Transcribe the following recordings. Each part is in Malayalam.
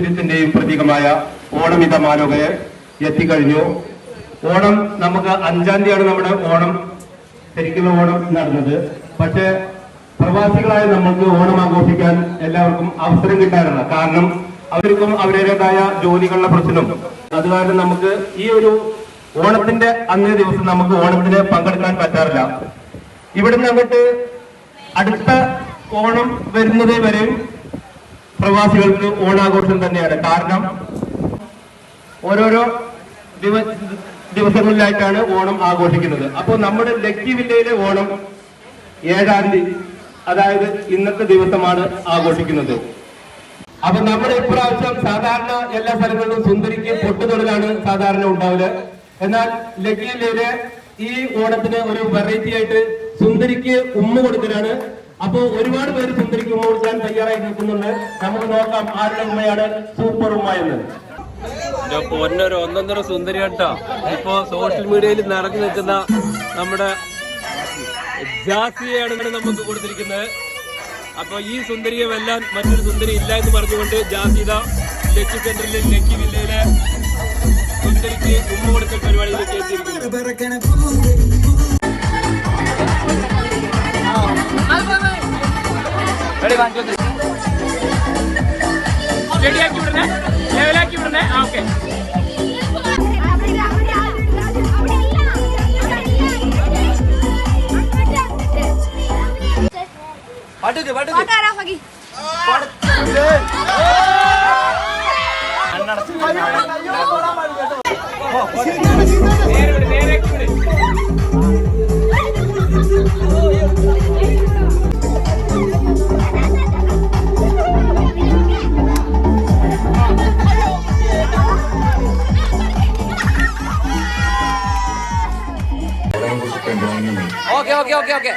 ഐശ്വര്യത്തിന്റെയും പ്രതീകമായ ഓണമിത മാലോകയെ എത്തിക്കഴിഞ്ഞു. ഓണം നമുക്ക് 5-ാം തീയതിയാണ് നമ്മുടെ ഓണം, ശരിക്കുള്ള ഓണം നടന്നത്. പക്ഷേ പ്രവാസികളായ നമ്മൾക്ക് ഓണം ആഘോഷിക്കാൻ എല്ലാവർക്കും അവസരം കിട്ടാറില്ല. കാരണം അവർക്കും അവരുടേതായ ജോലികളുടെ പ്രശ്നം. അത് കാരണം നമുക്ക് ഈ ഒരു ഓണത്തിന്റെ അന്നേ ദിവസം നമുക്ക് ഓണത്തിന് പങ്കെടുക്കാൻ പറ്റാറില്ല. ഇവിടുന്ന് അങ്ങോട്ട് അടുത്ത ഓണം വരുന്നത് വരെയും പ്രവാസികൾക്ക് ഓണാഘോഷം തന്നെയാണ്. കാരണം ഓരോരോ ദിവസങ്ങളിലായിട്ടാണ് ഓണം ആഘോഷിക്കുന്നത്. അപ്പോൾ നമ്മുടെ ലക്കി വില്ലയിലെ ഓണം 7-ാം തീയതി, അതായത് ഇന്നത്തെ ദിവസമാണ് ആഘോഷിക്കുന്നത്. അപ്പൊ നമ്മുടെ ഇപ്രാവശ്യം സാധാരണ എല്ലാ സ്ഥലങ്ങളിലും സുന്ദരിക്ക് പൊട്ടുതൊഴിലാണ് സാധാരണ ഉണ്ടാവില്ല. എന്നാൽ ലക്കി വില്ലയിലെ ഈ ഓണത്തിന് ഒരു വെറൈറ്റി ആയിട്ട് സുന്ദരിക്ക് ഉമ്മ കൊടുക്കലാണ്. അപ്പോ ഒരുപാട് പേര് സുന്ദരിക്ക് ഉമ്മ കൊടുക്കാൻ തയ്യാറായി നിൽക്കുന്നുണ്ട്. നമുക്ക് നോക്കാം ആരുടെ ഉമ്മയാണ് സൂപ്പർ ഉമ്മ എന്ന്. പൊന്നൊരു ഒന്നൊന്നര സുന്ദരി കേട്ടോ. ഇപ്പോ സോഷ്യൽ മീഡിയയിൽ നിറഞ്ഞു നിൽക്കുന്ന നമ്മുടെ ജാസിയാണ് നമുക്ക് കൊടുത്തിരിക്കുന്നത്. അപ്പൊ ഈ സുന്ദരിയെ വെല്ലാൻ മറ്റൊരു സുന്ദരി ഇല്ല എന്ന് പറഞ്ഞുകൊണ്ട് ജാസിത ലക്കി സെന്ററിലെ ലക്കി വില്ലയിലെ സുന്ദരിക്ക് ഉമ്മ കൊടുക്കൽ പരിപാടിയിലേക്ക് എത്തിയിരിക്കുന്നു. റെഡിയാക്കി വിടണേ, ലെവലാക്കി വിടണേ. ഓക്കെ, ഓക്കെ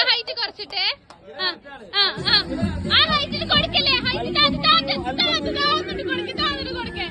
ഹൈറ്റ് കുറച്ചിട്ട് ആ ഹൈറ്റിൽ കൊടുക്കല്ലേ. ഹൈറ്റ് കൊടുക്കേ.